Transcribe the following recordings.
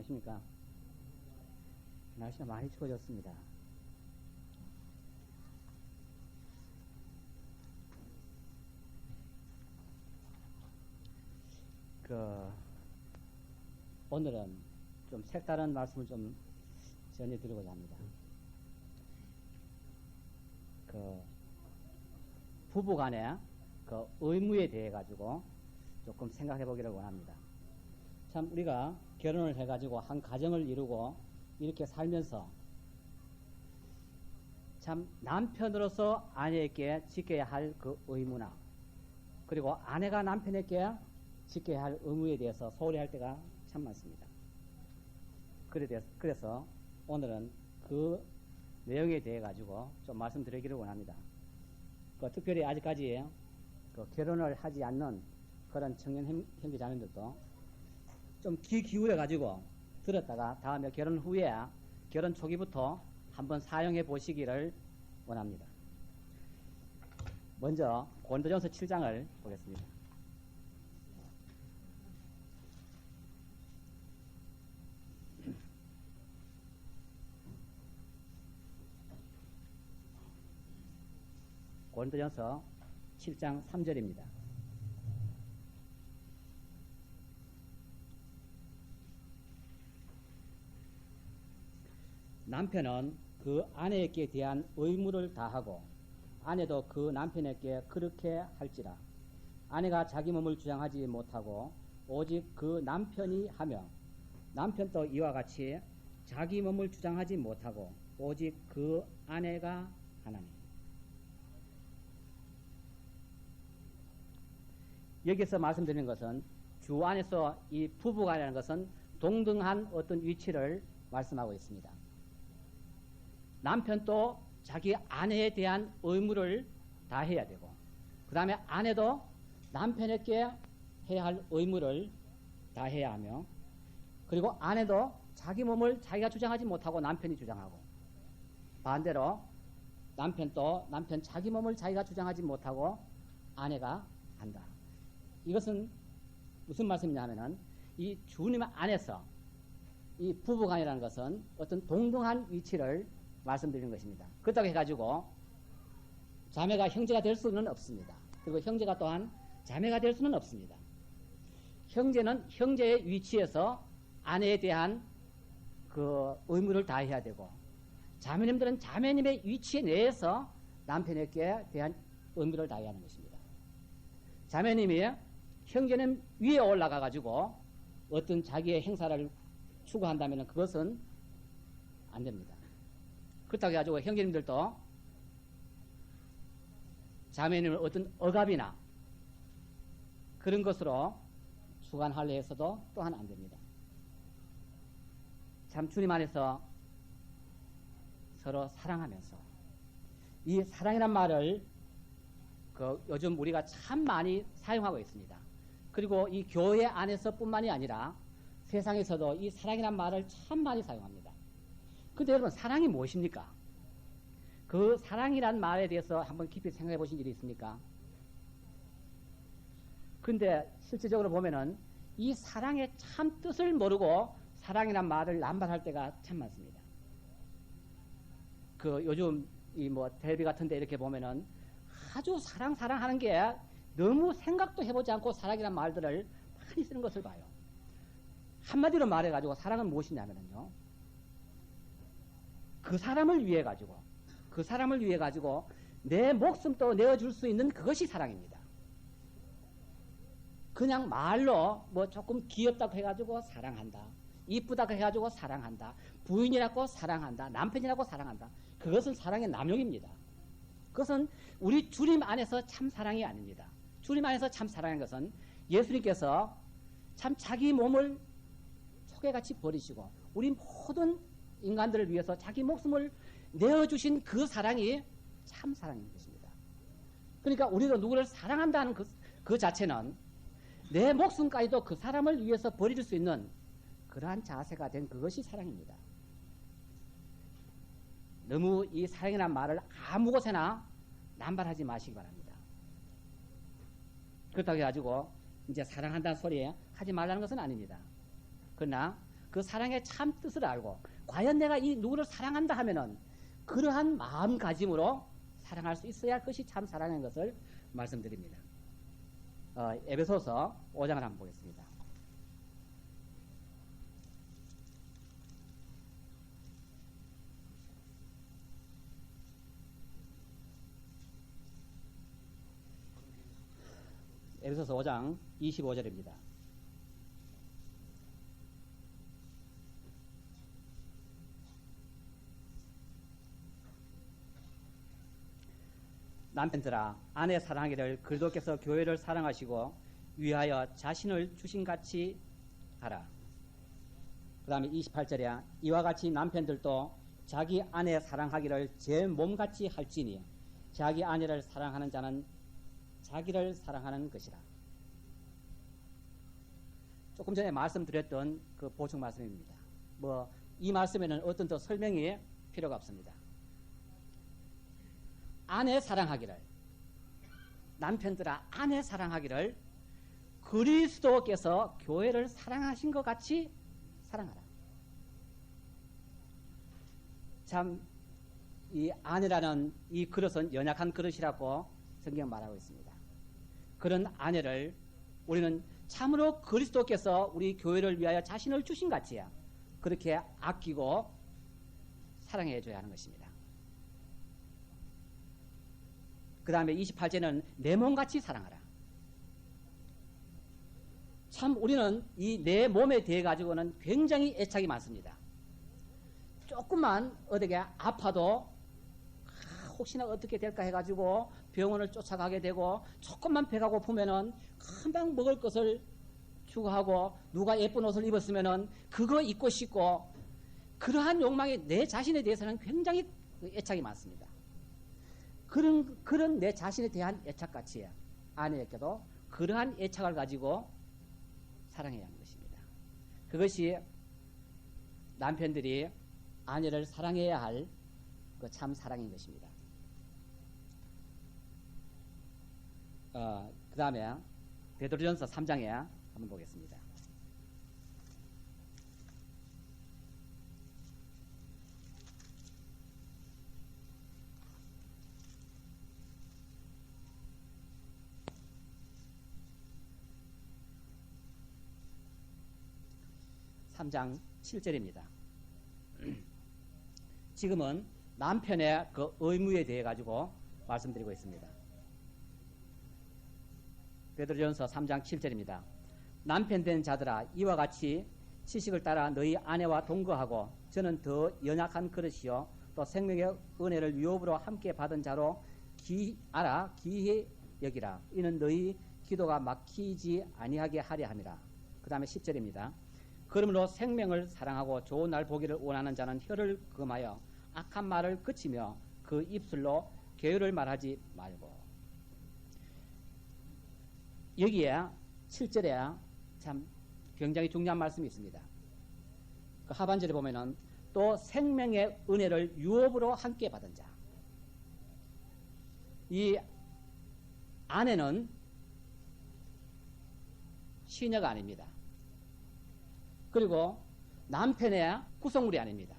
안녕하십니까. 날씨가 많이 추워졌습니다. 오늘은 좀 색다른 말씀을 좀 전해드리고자 합니다. 부부 간의 의무에 대해 가지고 조금 생각해 보기를 원합니다. 참, 우리가 결혼을 해가지고 한 가정을 이루고 이렇게 살면서 참 남편으로서 아내에게 지켜야 할 그 의무나, 그리고 아내가 남편에게 지켜야 할 의무에 대해서 소홀히 할 때가 참 많습니다. 그래서 오늘은 그 내용에 대해 가지고 좀 말씀드리기를 원합니다. 특별히 아직까지 결혼을 하지 않는 그런 청년 형제 자매들도 좀 귀 기울여 가지고 들었다가 다음에 결혼 후에, 결혼 초기부터 한번 사용해 보시기를 원합니다. 먼저 고린도전서 7장을 보겠습니다. 고린도전서 7장 3절입니다. 남편은 그 아내에게 대한 의무를 다하고 아내도 그 남편에게 그렇게 할지라. 아내가 자기 몸을 주장하지 못하고 오직 그 남편이 하며, 남편도 이와 같이 자기 몸을 주장하지 못하고 오직 그 아내가 하나니. 여기서 말씀드리는 것은 주 안에서 이 부부간이라는 것은 동등한 어떤 위치를 말씀하고 있습니다. 남편도 자기 아내에 대한 의무를 다해야 되고, 그 다음에 아내도 남편에게 해야 할 의무를 다해야 하며, 그리고 아내도 자기 몸을 자기가 주장하지 못하고 남편이 주장하고, 반대로 남편도 남편 자기 몸을 자기가 주장하지 못하고 아내가 한다. 이것은 무슨 말씀이냐 하면은 이 주님 안에서 이 부부간이라는 것은 어떤 동등한 위치를 말씀드리는 것입니다. 그렇다고 해가지고 자매가 형제가 될 수는 없습니다. 그리고 형제가 또한 자매가 될 수는 없습니다. 형제는 형제의 위치에서 아내에 대한 그 의무를 다해야 되고, 자매님들은 자매님의 위치 내에서 남편에게 대한 의무를 다해야 하는 것입니다. 자매님이 형제는 위에 올라가 가지고 어떤 자기의 행사를 추구한다면 그것은 안 됩니다. 그렇다고 해가지고 형제님들도 자매님을 어떤 억압이나 그런 것으로 주관하려 해서도 또한 안 됩니다. 참, 주님 안에서 서로 사랑하면서, 이 사랑이란 말을 요즘 우리가 참 많이 사용하고 있습니다. 그리고 이 교회 안에서 뿐만이 아니라 세상에서도 이 사랑이란 말을 참 많이 사용합니다. 근데 여러분, 사랑이 무엇입니까? 그 사랑이란 말에 대해서 한번 깊이 생각해 보신 일이 있습니까? 근데 실질적으로 보면은 이 사랑의 참 뜻을 모르고 사랑이란 말을 남발할 때가 참 많습니다. 요즘 텔레비 같은데 이렇게 보면은 아주 사랑하는 게 너무 생각도 해보지 않고 사랑이란 말들을 많이 쓰는 것을 봐요. 한마디로 말해가지고 사랑은 무엇이냐면요, 그 사람을 위해 가지고 내 목숨도 내어줄 수 있는 그것이 사랑입니다. 그냥 말로 조금 귀엽다고 해가지고 사랑한다, 이쁘다고 해가지고 사랑한다, 부인이라고 사랑한다, 남편이라고 사랑한다, 그것은 사랑의 남용입니다. 그것은 우리 주님 안에서 참 사랑이 아닙니다. 주님 안에서 참 사랑인 것은 예수님께서 참 자기 몸을 초계같이 버리시고 우리 모든 인간들을 위해서 자기 목숨을 내어주신 그 사랑이 참 사랑인 것입니다. 그러니까 우리도 누구를 사랑한다는 그 자체는 내 목숨까지도 그 사람을 위해서 버릴 수 있는 그러한 자세가 된 그것이 사랑입니다. 너무 이 사랑이라는 말을 아무 곳에나 남발하지 마시기 바랍니다. 그렇다고 해가지고 이제 사랑한다는 소리에 하지 말라는 것은 아닙니다. 그러나 그 사랑의 참 뜻을 알고 과연 내가 이 누구를 사랑한다 하면은 그러한 마음가짐으로 사랑할 수 있어야 할 것이 참 사랑인 것을 말씀드립니다. 에베소서 5장을 한번 보겠습니다. 에베소서 5장 25절입니다. 남편들아 아내 사랑하기를 그리스도께서 교회를 사랑하시고 위하여 자신을 주신같이 하라. 그 다음에 28절에 이와 같이 남편들도 자기 아내 사랑하기를 제 몸같이 할지니 자기 아내를 사랑하는 자는 자기를 사랑하는 것이라. 조금 전에 말씀드렸던 그 보충 말씀입니다. 이 말씀에는 어떤 더 설명이 필요가 없습니다. 아내 사랑하기를, 남편들아 아내 사랑하기를 그리스도께서 교회를 사랑하신 것 같이 사랑하라. 참 이 아내라는 이 그릇은 연약한 그릇이라고 성경 말하고 있습니다. 그런 아내를 우리는 참으로 그리스도께서 우리 교회를 위하여 자신을 주신 같이야 그렇게 아끼고 사랑해 줘야 하는 것입니다. 그 다음에 28절은 내 몸같이 사랑하라. 참 우리는 이 내 몸에 대해 가지고는 굉장히 애착이 많습니다. 조금만 어떻게 아파도 혹시나 어떻게 될까 해가지고 병원을 쫓아가게 되고 조금만 배가 고프면은 금방 먹을 것을 추구하고 누가 예쁜 옷을 입었으면은 그거 입고 싶고 그러한 욕망이 내 자신에 대해서는 굉장히 애착이 많습니다. 그런 내 자신에 대한 애착같이 아내에게도 그러한 애착을 가지고 사랑해야 하는 것입니다. 그것이 남편들이 아내를 사랑해야 할 그 참 사랑인 것입니다. 그 다음에 베드로전서 3장에 한번 보겠습니다. (3장 7절입니다) 지금은 남편의 그 의무에 대해 가지고 말씀드리고 있습니다. 베드로전서 3장 7절입니다. 남편 된 자들아 이와 같이 지식을 따라 너희 아내와 동거하고 저는 더 연약한 그릇이요 또 생명의 은혜를 유업으로 함께 받은 자로 기히 여기라. 이는 너희 기도가 막히지 아니하게 하려 함이라. 그 다음에 10절입니다. 그러므로 생명을 사랑하고 좋은 날 보기를 원하는 자는 혀를 금하여 악한 말을 그치며 그 입술로 계율을 말하지 말고. 여기에 7절에 참 굉장히 중요한 말씀이 있습니다. 그 하반절에 보면은 또 생명의 은혜를 유업으로 함께 받은 자. 이 아내는 시녀가 아닙니다. 그리고 남편의 구성물이 아닙니다.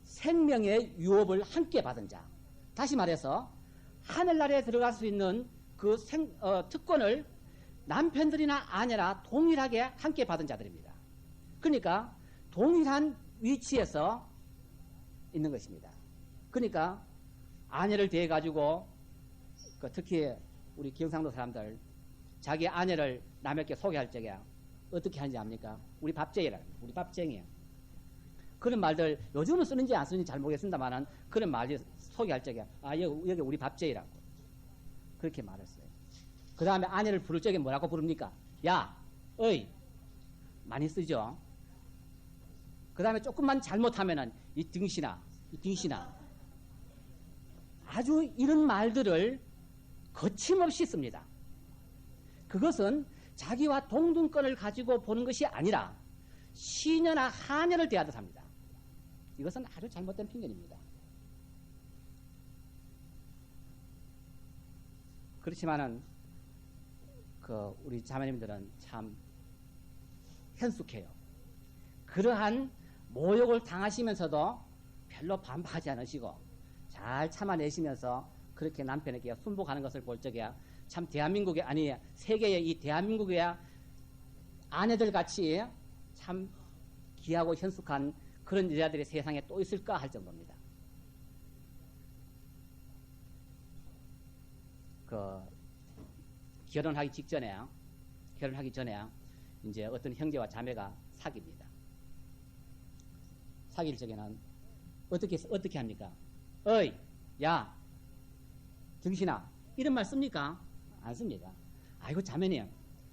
생명의 유업을 함께 받은 자. 다시 말해서 하늘나라에 들어갈 수 있는 그 특권을 남편들이나 아내나 동일하게 함께 받은 자들입니다. 그러니까 동일한 위치에서 있는 것입니다. 그러니까 아내를 대해 가지고 특히 우리 경상도 사람들 자기 아내를 남에게 소개할 적에 어떻게 하는지 압니까? 우리 밥쟁이라, 우리 밥쟁이. 그런 말들 요즘은 쓰는지 안 쓰는지 잘 모르겠습니다만은 그런 말이 소개할 적에 여기 우리 밥쟁이라고 그렇게 말했어요. 그 다음에 아내를 부를 적에 뭐라고 부릅니까? 야, 어이. 많이 쓰죠. 그 다음에 조금만 잘못하면은 이 등신아. 아주 이런 말들을 거침없이 씁니다. 그것은 자기와 동등권을 가지고 보는 것이 아니라 시녀나 하녀를 대하듯 합니다. 이것은 아주 잘못된 편견입니다. 그렇지만은 우리 자매님들은 참 현숙해요. 그러한 모욕을 당하시면서도 별로 반박하지 않으시고 잘 참아내시면서 그렇게 남편에게 순복하는 것을 볼 적에 참 대한민국의, 아니 세계의 이 대한민국의 아내들 같이 참 귀하고 현숙한 그런 여자들이 세상에 또 있을까 할 정도입니다. 결혼하기 전에 이제 어떤 형제와 자매가 사귀입니다. 사귈 적에는 어떻게 합니까? 어이, 야, 등신아, 이런 말 씁니까? 안 씁니다. 아이고 자매님,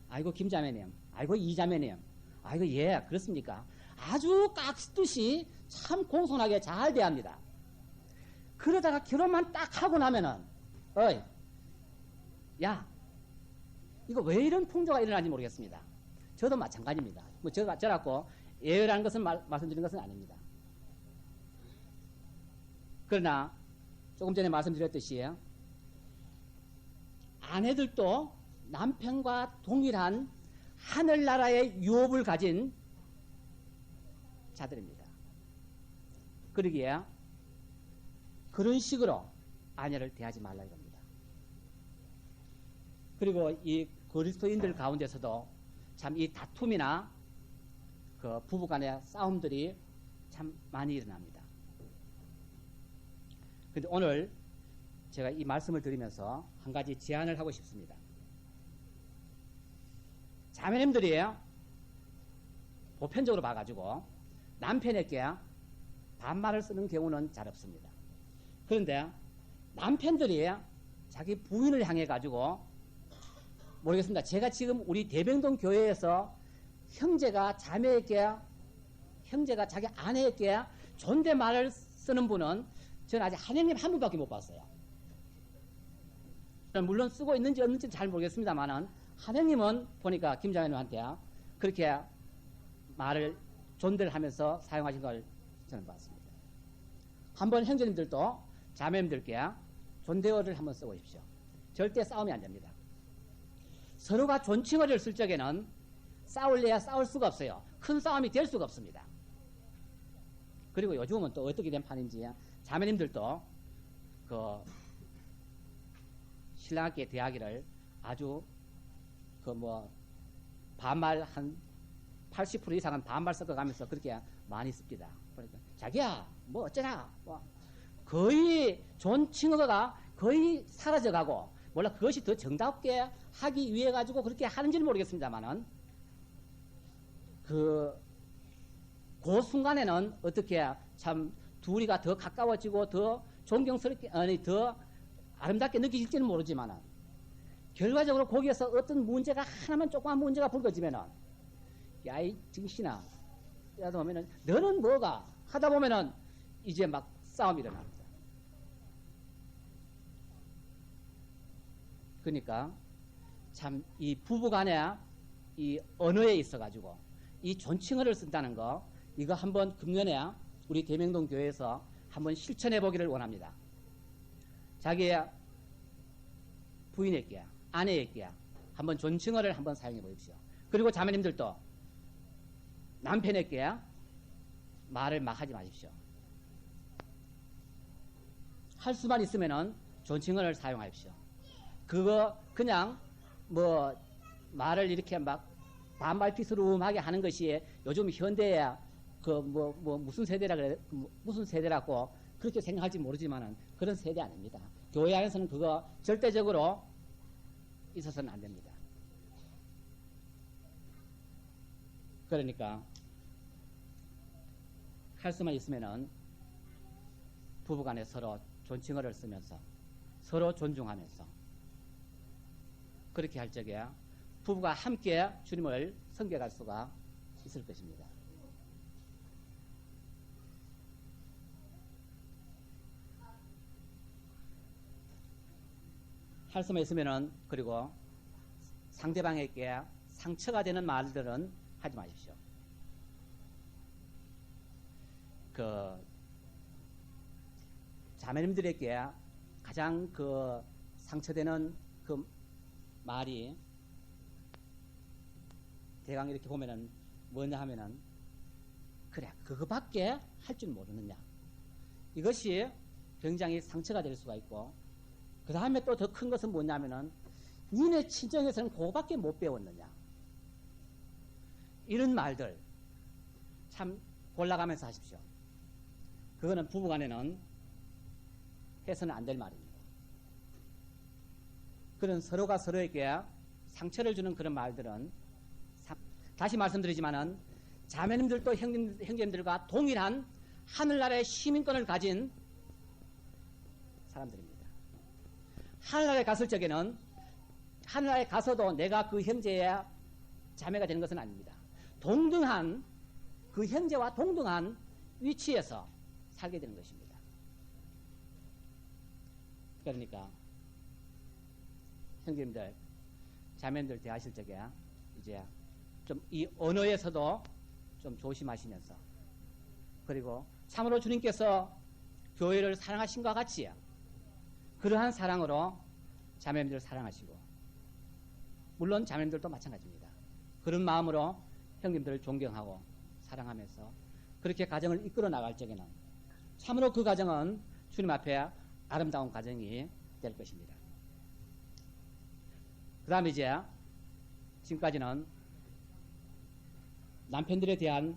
아이고 김자매님, 아이고 이자매님, 아이고 예, 그렇습니까? 아주 깍듯이 참 공손하게 잘 대합니다. 그러다가 결혼만 딱 하고 나면은 어이, 야, 이거 왜 이런 풍조가 일어나는지 모르겠습니다. 저도 마찬가지입니다. 뭐 저라고 예외라는 것은 말씀드리는 것은 아닙니다. 그러나 조금 전에 말씀드렸듯이 아내들도 남편과 동일한 하늘나라의 유업을 가진 자들입니다. 그러기에 그런 식으로 아내를 대하지 말라 이겁니다. 그리고 이 그리스도인들 가운데서도 참 이 다툼이나 그 부부간의 싸움들이 참 많이 일어납니다. 근데 오늘 제가 이 말씀을 드리면서 한 가지 제안을 하고 싶습니다. 자매님들이 보편적으로 봐가지고 남편에게 반말을 쓰는 경우는 잘 없습니다. 그런데 남편들이 자기 부인을 향해 가지고 모르겠습니다. 제가 지금 우리 대병동 교회에서 형제가 자기 아내에게 존댓말을 쓰는 분은 저는 아직 하느님 한 분밖에 못 봤어요. 물론 쓰고 있는지 없는지 잘 모르겠습니다만은 하느님은 보니까 김자매님한테 그렇게 말을 존대를 하면서 사용하신 걸 저는 봤습니다. 한번 형제님들도 자매님들께 존대어를 한번 써보십시오. 절대 싸움이 안 됩니다. 서로가 존칭어를 쓸 적에는 싸울래야 싸울 수가 없어요. 큰 싸움이 될 수가 없습니다. 그리고 요즘은 또 어떻게 된 판인지 자매님들도 그 신랑께 대하기를 아주 반말 한 80% 이상은 반말 섞어가면서 그렇게 많이 씁니다. 그러니까 자기야 뭐 어쩌나 거의 존칭어가 거의 사라져가고 몰라 그것이 더 정답게 하기 위해 가지고 그렇게 하는지는 모르겠습니다만은 그 순간에는 어떻게 참 둘이가 더 가까워지고 더 존경스럽게 더 아름답게 느껴질지는 모르지만은 결과적으로 거기에서 어떤 문제가 하나만 조그만 문제가 불거지면은 야이 정신아 이러다 보면은 너는 뭐가 하다 보면은 이제 막 싸움이 일어납니다. 그러니까 참 이 부부간에 이 언어에 있어 가지고 이 존칭어를 쓴다는 거 이거 한번 금년에 우리 대명동 교회에서 한번 실천해 보기를 원합니다. 자기의 부인에게 아내에게 한번 존칭어를 한번 사용해 보십시오. 그리고 자매님들도 남편에게 말을 막 하지 마십시오. 할 수만 있으면은 존칭어를 사용하십시오. 그거 그냥 뭐 말을 이렇게 막 반발피스름하게 하는 것이 요즘 현대에 무슨 세대라 그래 무슨 세대라고 그렇게 생각할지 모르지만은 그런 세대 아닙니다. 교회 안에서는 그거 절대적으로 있어서는 안 됩니다. 그러니까 할 수만 있으면은 부부간에 서로 존칭어를 쓰면서 서로 존중하면서 그렇게 할 적에 부부가 함께 주님을 섬겨갈 수가 있을 것입니다. 할 수만 있으면은 그리고 상대방에게 상처가 되는 말들은 하지 마십시오. 그 자매님들에게 가장 그 상처되는 그 말이 대강 이렇게 보면은 뭐냐 하면은, 그래, 그거밖에 할 줄 모르느냐. 이것이 굉장히 상처가 될 수가 있고, 그 다음에 또 더 큰 것은 뭐냐면은, 니네 친정에서는 그거밖에 못 배웠느냐. 이런 말들 참 골라가면서 하십시오. 그거는 부부간에는 해서는 안 될 말입니다. 그런 서로가 서로에게 상처를 주는 그런 말들은, 다시 말씀드리지만은 자매님들도 형제님들과 동일한 하늘나라의 시민권을 가진 사람들입니다. 하늘나라에 갔을 적에는 하늘나라에 가서도 내가 그 형제의 자매가 되는 것은 아닙니다. 동등한, 그 형제와 동등한 위치에서 살게 되는 것입니다. 그러니까 형제님들, 자매님들 대하실 적에 이제 좀 이 언어에서도 좀 조심하시면서, 그리고 참으로 주님께서 교회를 사랑하신 것 같이 그러한 사랑으로 자매님들을 사랑하시고, 물론 자매님들도 마찬가지입니다. 그런 마음으로 형님들을 존경하고 사랑하면서 그렇게 가정을 이끌어 나갈 적에는 참으로 그 가정은 주님 앞에 아름다운 가정이 될 것입니다. 그 다음에 이제 지금까지는 남편들에 대한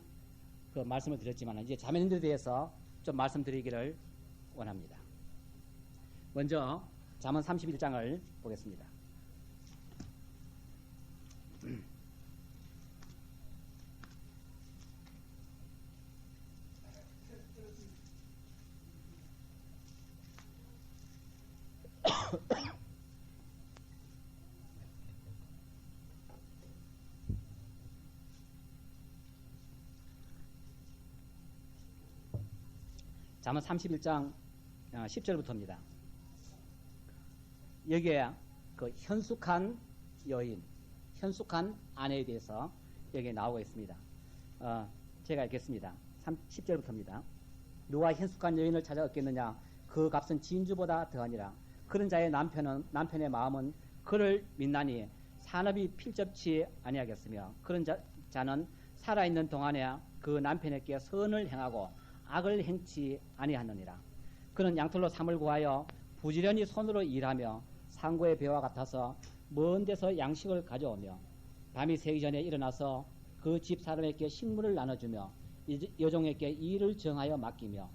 그 말씀을 드렸지만, 이제 자매님들에 대해서 좀 말씀드리기를 원합니다. 먼저 잠언 31장을 보겠습니다. 잠언 31장 10절부터입니다. 여기에 그 현숙한 여인, 현숙한 아내에 대해서 여기에 나오고 있습니다. 제가 읽겠습니다. 10절부터입니다. 누가 현숙한 여인을 찾아 얻겠느냐? 그 값은 진주보다 더하니라. 그런 자의 남편의 마음은 그를 믿나니 산업이 필접치 아니하겠으며, 그런 자는 살아있는 동안에 그 남편에게 선을 행하고 악을 행치 아니하느니라. 그는 양털로 삶을 구하여 부지런히 손으로 일하며 상고의 배와 같아서 먼 데서 양식을 가져오며, 밤이 새기 전에 일어나서 그 집 사람에게 식물을 나눠주며 여종에게 일을 정하여 맡기며,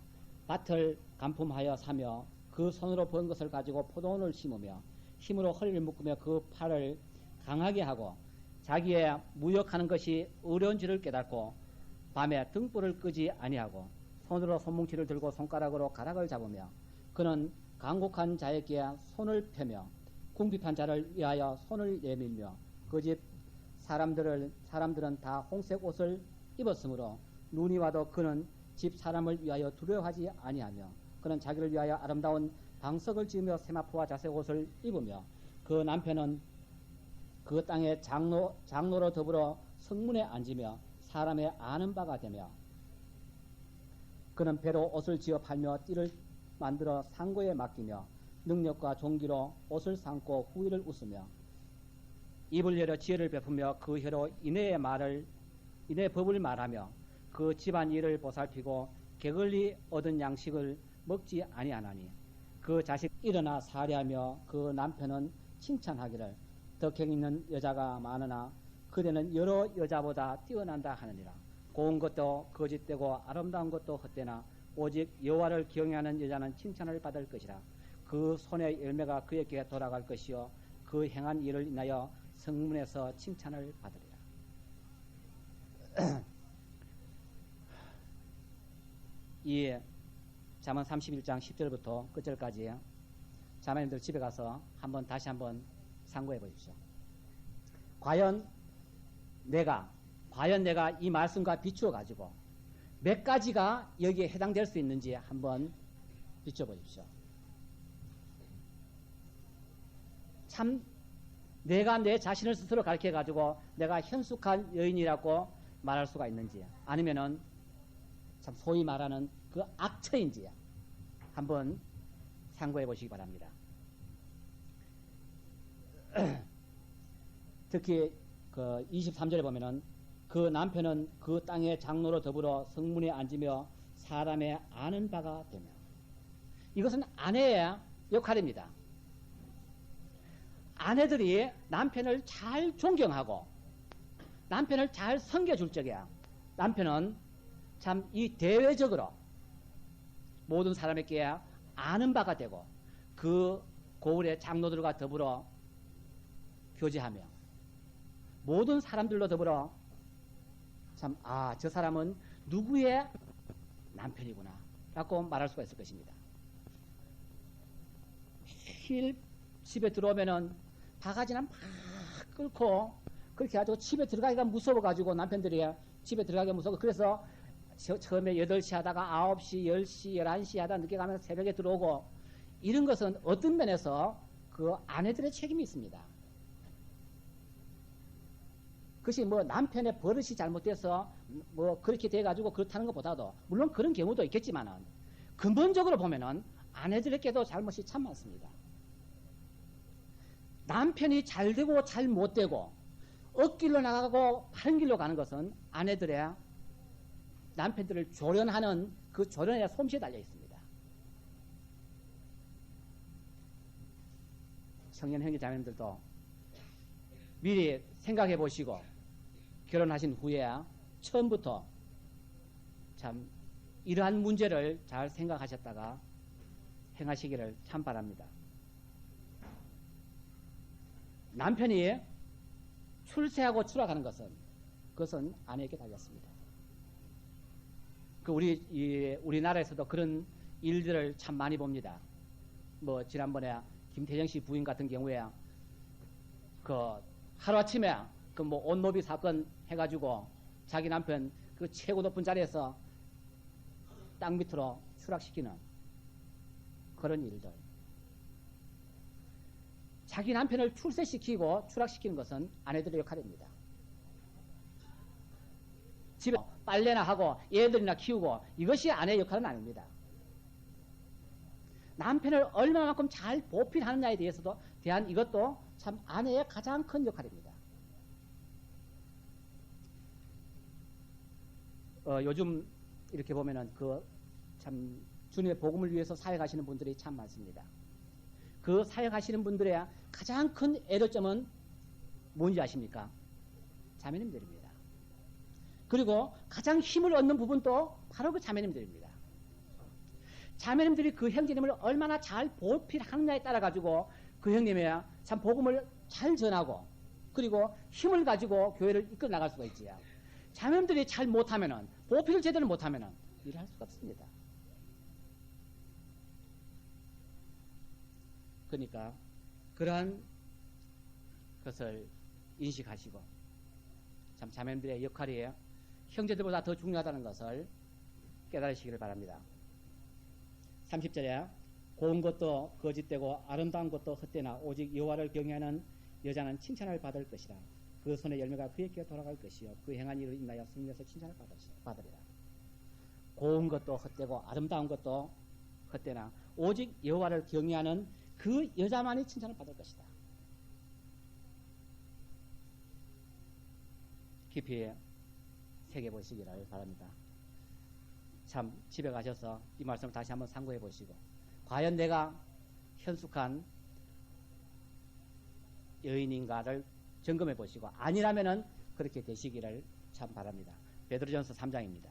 밭을 간품하여 사며 그 손으로 번 것을 가지고 포도원을 심으며 힘으로 허리를 묶으며 그 팔을 강하게 하고, 자기의 무역하는 것이 어려운 줄을 깨닫고 밤에 등불을 끄지 아니하고 손으로 손뭉치를 들고 손가락으로 가락을 잡으며, 그는 강곡한 자에게 손을 펴며 궁핍한 자를 위하여 손을 내밀며, 그 집 사람들은 다 홍색 옷을 입었으므로 눈이 와도 그는 집 사람을 위하여 두려워하지 아니하며, 그는 자기를 위하여 아름다운 방석을 지으며 세마포와 자색 옷을 입으며, 그 남편은 그 땅의 장로로 더불어 성문에 앉으며 사람의 아는 바가 되며, 그는 배로 옷을 지어 팔며 띠를 만들어 상고에 맡기며 능력과 종기로 옷을 삼고 후의를 웃으며, 입을 열어 지혜를 베푸며 그 혀로 인애의 법을 말하며 그 집안 일을 보살피고 게을리 얻은 양식을 먹지 아니하나니, 그 자식 일어나 살해하며 그 남편은 칭찬하기를 덕행 있는 여자가 많으나 그대는 여러 여자보다 뛰어난다 하느니라. 고운 것도 거짓되고 아름다운 것도 헛되나 오직 여호와를 경외하는 여자는 칭찬을 받을 것이라. 그 손의 열매가 그에게 돌아갈 것이요 그 행한 일을 인하여 성문에서 칭찬을 받으리라. 이 잠언 31장 10절부터 끝절까지 자매님들 집에 가서 다시 한번 상고해 보십시오. 과연 내가 이 말씀과 비추어 가지고 몇 가지가 여기에 해당될 수 있는지 한번 비춰 보십시오. 참 내가 내 자신을 스스로 가르쳐 가지고 내가 현숙한 여인이라고 말할 수가 있는지, 아니면은 참 소위 말하는 그 악처인지 한번 상고해 보시기 바랍니다. 특히 그 23절에 보면은 그 남편은 그 땅의 장로로 더불어 성문에 앉으며 사람의 아는 바가 되며. 이것은 아내의 역할입니다. 아내들이 남편을 잘 존경하고 남편을 잘 섬겨줄 적에 남편은 참 이 대외적으로 모든 사람에게 아는 바가 되고 그 고을의 장로들과 더불어 교제하며 모든 사람들로 더불어 참 저 사람은 누구의 남편이구나 라고 말할 수가 있을 것입니다. 매일 집에 들어오면은 바가지는 막 끓고 그렇게 해가지고 집에 들어가기가 무서워가지고 남편들이 집에 들어가기가 무서워. 그래서 처음에 8시 하다가 9시, 10시, 11시 하다 늦게 가면 새벽에 들어오고 이런 것은 어떤 면에서 그 아내들의 책임이 있습니다. 그것이 뭐 남편의 버릇이 잘못돼서 뭐 그렇게 돼가지고 그렇다는 것보다도 물론 그런 경우도 있겠지만은 근본적으로 보면은 아내들에게도 잘못이 참 많습니다. 남편이 잘 되고 잘 못 되고 억길로 나가고 바른 길로 가는 것은 아내들의 남편들을 조련하는 그 조련의 솜씨에 달려 있습니다. 청년 형제 자매님들도 미리 생각해 보시고 결혼하신 후에 처음부터 참 이러한 문제를 잘 생각하셨다가 행하시기를 참 바랍니다. 남편이 출세하고 추락하는 것은 그것은 아내에게 달렸습니다. 우리나라에서도 그런 일들을 참 많이 봅니다. 뭐 지난번에 김태정 씨 부인 같은 경우에 그 하루아침에 그 뭐 온노비 사건 해가지고 자기 남편 그 최고 높은 자리에서 땅 밑으로 추락시키는 그런 일들. 자기 남편을 출세시키고 추락시키는 것은 아내들의 역할입니다. 집에 빨래나 하고 애들이나 키우고 이것이 아내의 역할은 아닙니다. 남편을 얼마만큼 잘 보필하느냐에 대한 이것도 참 아내의 가장 큰 역할입니다. 요즘 이렇게 보면은 참 주님의 복음을 위해서 사역하시는 분들이 참 많습니다. 그 사역하시는 분들의 가장 큰 애로점은 뭔지 아십니까? 자매님들입니다. 그리고 가장 힘을 얻는 부분도 바로 그 자매님들입니다. 자매님들이 그 형제님을 얼마나 잘 보필하느냐에 따라 가지고 그 형님의 참 복음을 잘 전하고 그리고 힘을 가지고 교회를 이끌어 나갈 수가 있지요. 자매님들이 잘 못하면은 보필을 제대로 못하면은 일을 할 수가 없습니다. 그러니까 그러한 것을 인식하시고 참 자매님들의 역할이 형제들보다 더 중요하다는 것을 깨달으시기를 바랍니다. 30절에 고운 것도 거짓되고 아름다운 것도 헛되나 오직 여호와를 경외하는 여자는 칭찬을 받을 것이라. 그 손의 열매가 그에게 돌아갈 것이요 그 행한 일을 인하여 승리해서 칭찬을 받으리라. 고운 것도 헛되고 아름다운 것도 헛되나 오직 여호와를 경외하는 그 여자만이 칭찬을 받을 것이다. 깊이 새겨보시기를 바랍니다. 참 집에 가셔서 이 말씀을 다시 한번 상고해 보시고 과연 내가 현숙한 여인인가를 점검해 보시고 아니라면은 그렇게 되시기를 참 바랍니다. 베드로전서 3장입니다.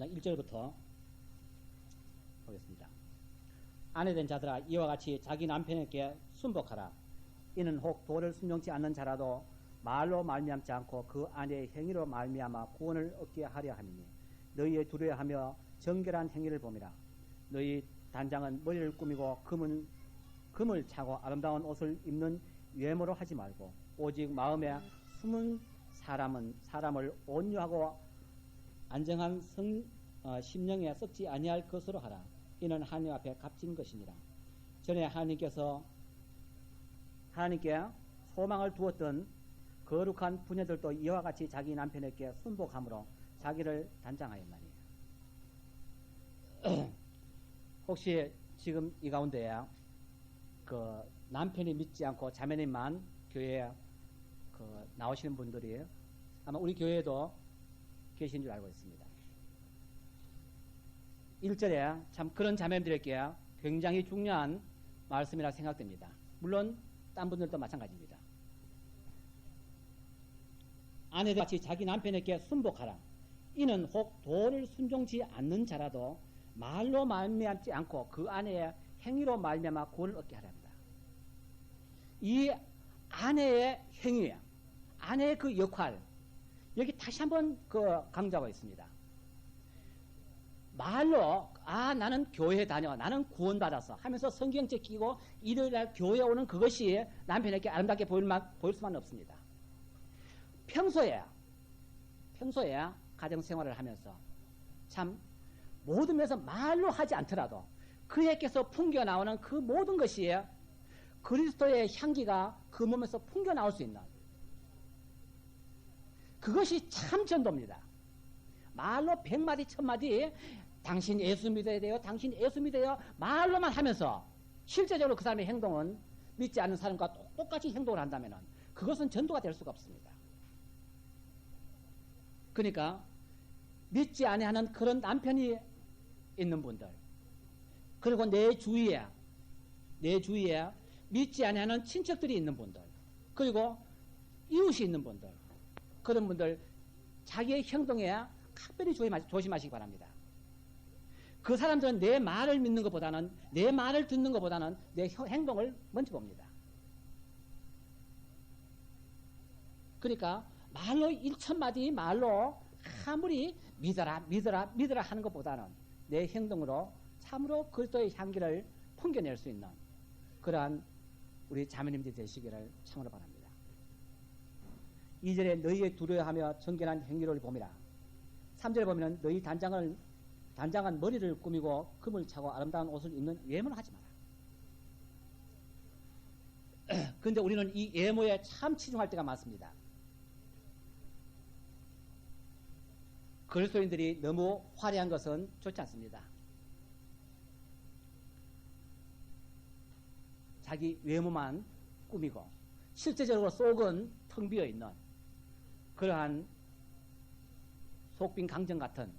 장 1절부터 보겠습니다. 아내된 자들아 이와 같이 자기 남편에게 순복하라. 이는 혹 도를 순종치 않는 자라도 말로 말미암지 않고 그 아내의 행위로 말미암아 구원을 얻게 하려 함이니 너희의 두려워하며 정결한 행위를 봄이라. 너희 단장은 머리를 꾸미고 금을 차고 아름다운 옷을 입는 외모로 하지 말고 오직 마음에 숨은 사람은 사람을 온유하고 안정한 심령에 썩지 아니할 것으로 하라. 이는 하나님 앞에 값진 것이니라. 전에 하나님께서 하나님께 소망을 두었던 거룩한 부녀들도 이와 같이 자기 남편에게 순복함으로 자기를 단장하였나니. 혹시 지금 이 가운데 그 남편이 믿지 않고 자매님만 교회에 나오시는 분들이 아마 우리 교회에도 계신 줄 알고 있습니다. 1절에 참 그런 자매님들에게 굉장히 중요한 말씀이라 생각됩니다. 물론 딴 분들도 마찬가지입니다. 아내들 같이 자기 남편에게 순복하라. 이는 혹 도를 순종치 않는 자라도 말로 말미암지 않고 그 아내의 행위로 말미암아 구원을 얻게 하랍니다. 이 아내의 행위, 아내의 그 역할, 여기 다시 한번 강조하고 있습니다. 말로 나는 교회 다녀, 나는 구원받았어 하면서 성경책 끼고 일요일날 교회 오는 그것이 남편에게 아름답게 보일 수만 없습니다. 평소에 가정생활을 하면서 참 모든 면에서 말로 하지 않더라도 그에게서 풍겨나오는 그 모든 것이 그리스도의 향기가 그 몸에서 풍겨나올 수 있는 그것이 참 전도입니다. 말로 100마디 1000마디 당신 예수 믿어야 돼요, 당신 예수 믿어요 말로만 하면서 실제적으로 그 사람의 행동은 믿지 않는 사람과 똑같이 행동을 한다면 그것은 전도가 될 수가 없습니다. 그러니까 믿지 아니하는 그런 남편이 있는 분들, 그리고 내 주위에 믿지 아니하는 친척들이 있는 분들, 그리고 이웃이 있는 분들, 그런 분들 자기의 행동에 각별히 조심하시기 바랍니다. 그 사람들은 내 말을 믿는 것보다는, 내 말을 듣는 것보다는 내 행동을 먼저 봅니다. 그러니까 말로 1000마디 말로 아무리 믿어라 하는 것보다는 내 행동으로 참으로 그리스도의 향기를 풍겨낼 수 있는 그러한 우리 자매님들이 되시기를 참으로 바랍니다. 2절에 너희의 두려워하며 정결한 행위를 봄이라. 3절에 보면 너희 단장은 머리를 꾸미고 금을 차고 아름다운 옷을 입는 외모를 하지 마라. 그런데 우리는 이 외모에 참 치중할 때가 많습니다. 그리스도인들이 너무 화려한 것은 좋지 않습니다. 자기 외모만 꾸미고 실제적으로 속은 텅 비어 있는 그러한 속빈 강정 같은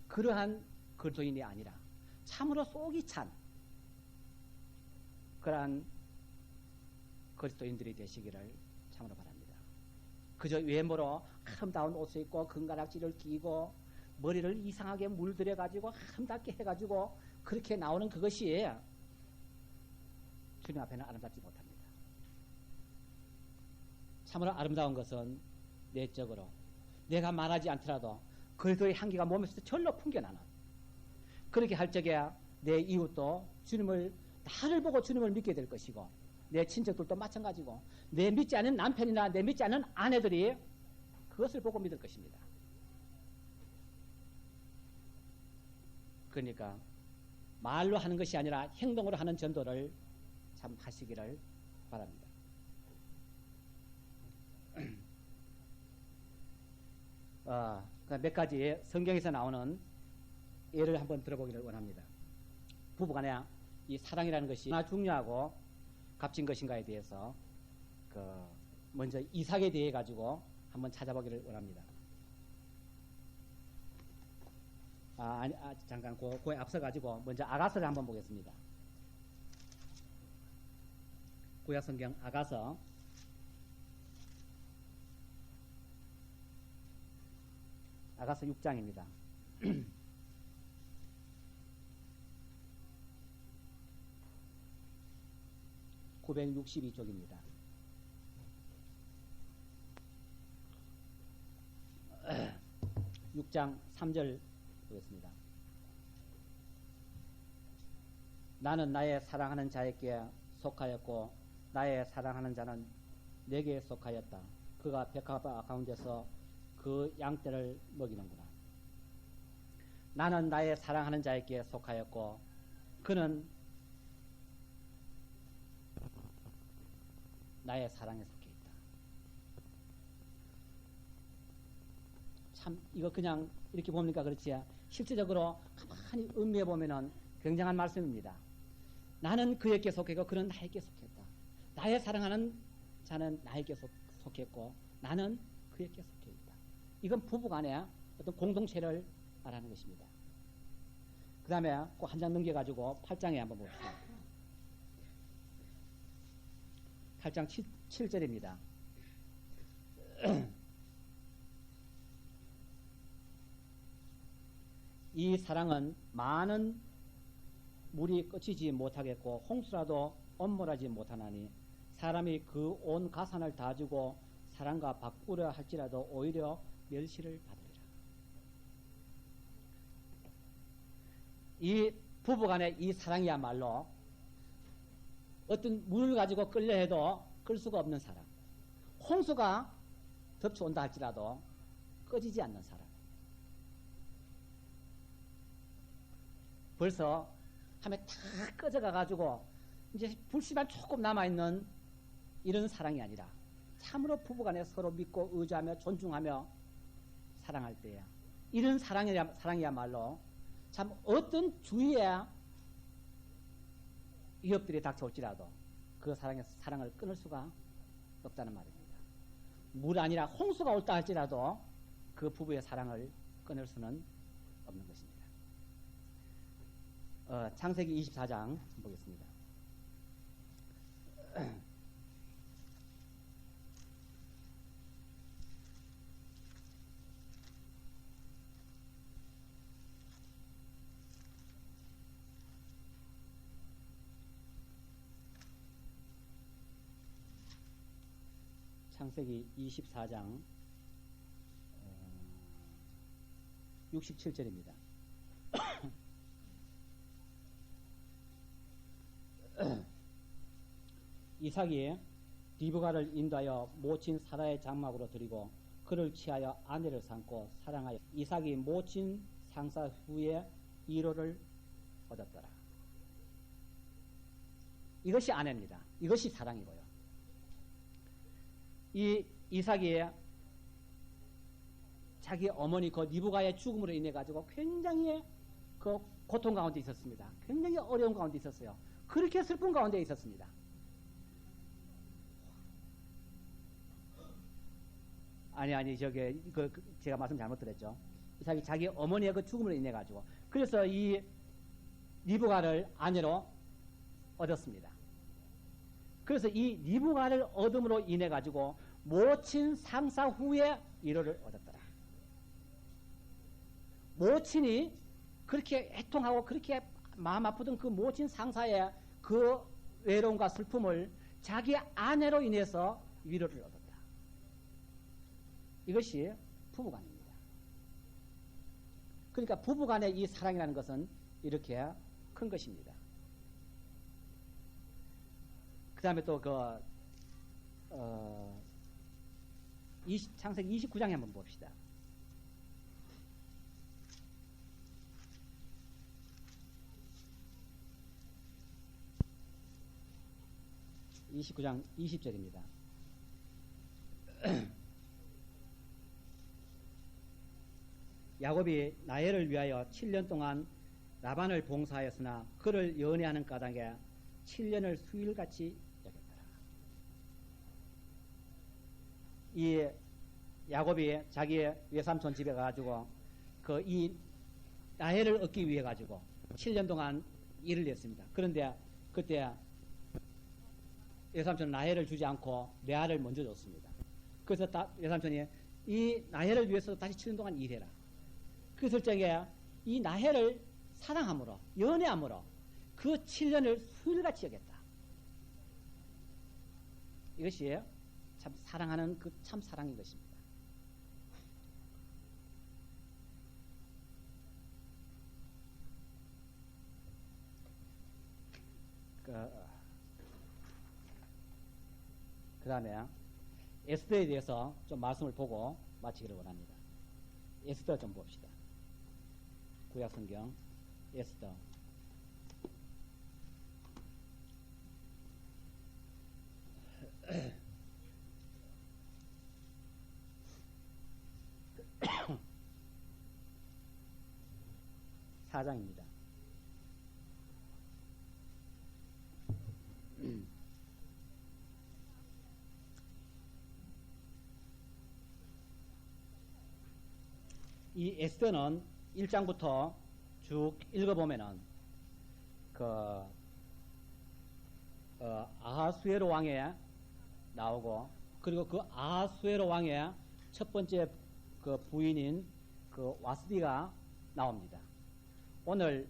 그러한 그리스도인이 아니라 참으로 속이 찬 그러한 그리스도인들이 되시기를 참으로 바랍니다. 그저 외모로 아름다운 옷을 입고 금가락지를 끼고 머리를 이상하게 물들여 가지고 아름답게 해가지고 그렇게 나오는 그것이 주님 앞에는 아름답지 못합니다. 참으로 아름다운 것은 내적으로 내가 말하지 않더라도 그리스도의 향기가 몸에서 절로 풍겨나는, 그렇게 할 적에 내 이웃도 나를 보고 주님을 믿게 될 것이고, 내 친척들도 마찬가지고, 내 믿지 않는 남편이나 내 믿지 않는 아내들이 그것을 보고 믿을 것입니다. 그러니까 말로 하는 것이 아니라 행동으로 하는 전도를 참 하시기를 바랍니다. 몇 가지 성경에서 나오는 예를 한번 들어보기를 원합니다. 부부간에 이 사랑이라는 것이 얼마나 중요하고 값진 것인가에 대해서 먼저 이삭에 대해 가지고 한번 찾아보기를 원합니다. 잠깐 그에 앞서 가지고 먼저 아가서를 한번 보겠습니다. 구약성경 아가서 6장입니다. 962쪽입니다. (6장 3절) 보겠습니다. 나는 나의 사랑하는 자에게 속하였고 나의 사랑하는 자는 내게 속하였다. 그가 백합화 가운데서 그 양떼를 먹이는구나. 나는 나의 사랑하는 자에게 속하였고 그는 나의 사랑에 속해 있다. 참 이거 그냥 이렇게 봅니까? 그렇지? 실제적으로 가만히 음미해 보면은 굉장한 말씀입니다. 나는 그에게 속했고 그는 나에게 속했다. 나의 사랑하는 자는 나에게 속했고 나는 그에게 속해 있다. 이건 부부간의 어떤 공동체를 말하는 것입니다. 그 다음에 꼭 한 장 넘겨가지고 8장에 한번 봅시다. 8장 7절입니다. 이 사랑은 많은 물이 꺼지지 못하겠고 홍수라도 엄몰하지 못하나니 사람이 그 온 가산을 다 주고 사랑과 바꾸려 할지라도 오히려 멸시를 받으리라. 이 부부간의 이 사랑이야말로 어떤 물을 가지고 끌려 해도 끌 수가 없는 사랑. 홍수가 덮쳐온다 할지라도 꺼지지 않는 사랑. 벌써 함에 다 꺼져가 가지고 이제 불씨만 조금 남아있는 이런 사랑이 아니라 참으로 부부간에 서로 믿고 의지하며 존중하며 사랑할 때야 이런 사랑이야말로 참 어떤 주위에 위협들이 닥쳐올지라도 그 사랑을 끊을 수가 없다는 말입니다. 물 아니라 홍수가 올다 할지라도 그 부부의 사랑을 끊을 수는 없는 것입니다. 창세기 24장 보겠습니다. 창세기 24장 67절입니다. 이삭이 리브가를 인도하여 모친 사라의 장막으로 들이고 그를 취하여 아내를 삼고 사랑하여 이삭이 모친 상사 후에 1호를 얻었더라. 이것이 아내입니다. 이것이 사랑이고요. 이 이삭이 자기 어머니 그 리브가의 죽음으로 인해 가지고 굉장히 그 고통 가운데 있었습니다. 굉장히 어려운 가운데 있었어요. 그렇게 슬픈 가운데 있었습니다. 아니 저게 제가 말씀 잘못 드렸죠. 이삭이 자기 어머니의 그 죽음으로 인해 가지고 그래서 이 리브가를 아내로 얻었습니다. 그래서 이 리브가를 얻음으로 인해 가지고 모친 상사 후에 1호를 얻었더라. 모친이 그렇게 애통하고 그렇게 마음 아프던 그 모친 상사의 그 외로움과 슬픔을 자기 아내로 인해서 위로를 얻었다. 이것이 부부간입니다. 그러니까 부부간의 이 사랑이라는 것은 이렇게 큰 것입니다. 그 다음에 또 창세기 29장에 한번 봅시다. 29장 20절입니다. 야곱이 라헬을 위하여 7년 동안 라반을 봉사하였으나 그를 연애하는 까닭에 7년을 수일같이 여겼더라. 이 야곱이 자기 외삼촌 집에 가가지고 이 라헬을 얻기 위해 가지고 7년 동안 일을 했습니다. 그런데 그때 외삼촌은 라헬을 주지 않고 레아를 먼저 줬습니다. 그래서 외삼촌이 이 라헬을 위해서 다시 7년 동안 일해라. 그랬을 적에 이 라헬을 사랑함으로 연애함으로 그 7년을 수일같이 여겼다. 이것이 참 사랑하는 그 참 사랑인 것입니다. 그 다음에 에스더에 대해서 좀 말씀을 보고 마치기를 원합니다. 에스더 좀 봅시다. 구약성경 에스더. 사장입니다. 이 에스더는 1장부터 쭉 읽어보면은 아하수에로 왕에 나오고, 그리고 그 아하수에로 왕의 첫 번째 그 부인인 그 와스디가 나옵니다. 오늘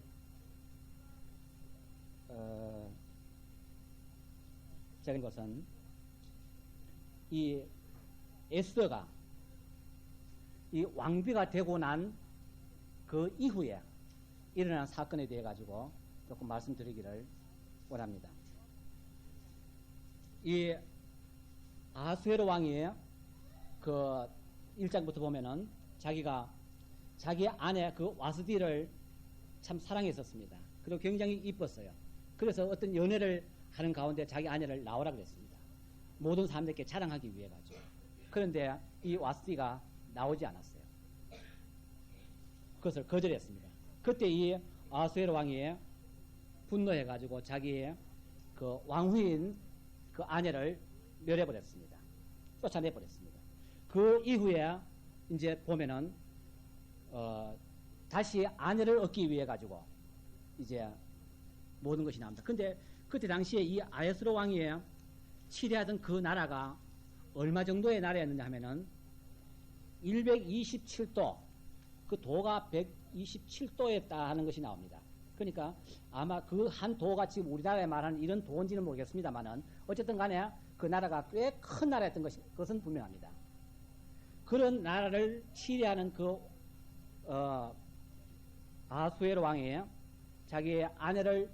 적은 것은 이 에스더가 이 왕비가 되고 난 그 이후에 일어난 사건에 대해 가지고 조금 말씀드리기를 원합니다. 이 아하수에로 왕이 그 1장부터 보면은 자기가 자기 아내 그 와스디를 참 사랑했었습니다. 그리고 굉장히 이뻤어요. 그래서 어떤 연애를 하는 가운데 자기 아내를 낳으라 그랬습니다. 모든 사람들께 자랑하기 위해 가지고. 그런데 이 와스디가 나오지 않았어요. 그것을 거절했습니다. 그때 이 아하수에로 왕이 분노해 가지고 자기의 그 왕후인 그 아내를 멸해버렸습니다. 쫓아내버렸습니다. 그 이후에 이제 보면은 다시 아내를 얻기 위해 가지고 이제 모든 것이 나옵니다. 근데 그때 당시에 이 아하수에로 왕이 치리하던 그 나라가 얼마 정도의 나라였느냐 하면은 127도, 그 도가 127도였다 하는 것이 나옵니다. 그러니까 아마 그 한 도가 지금 우리나라에 말하는 이런 도인지는 모르겠습니다만은 어쨌든 간에 그 나라가 꽤 큰 나라였던 것은 분명합니다. 그런 나라를 치리하는 그 아하수에로 왕이 자기의 아내를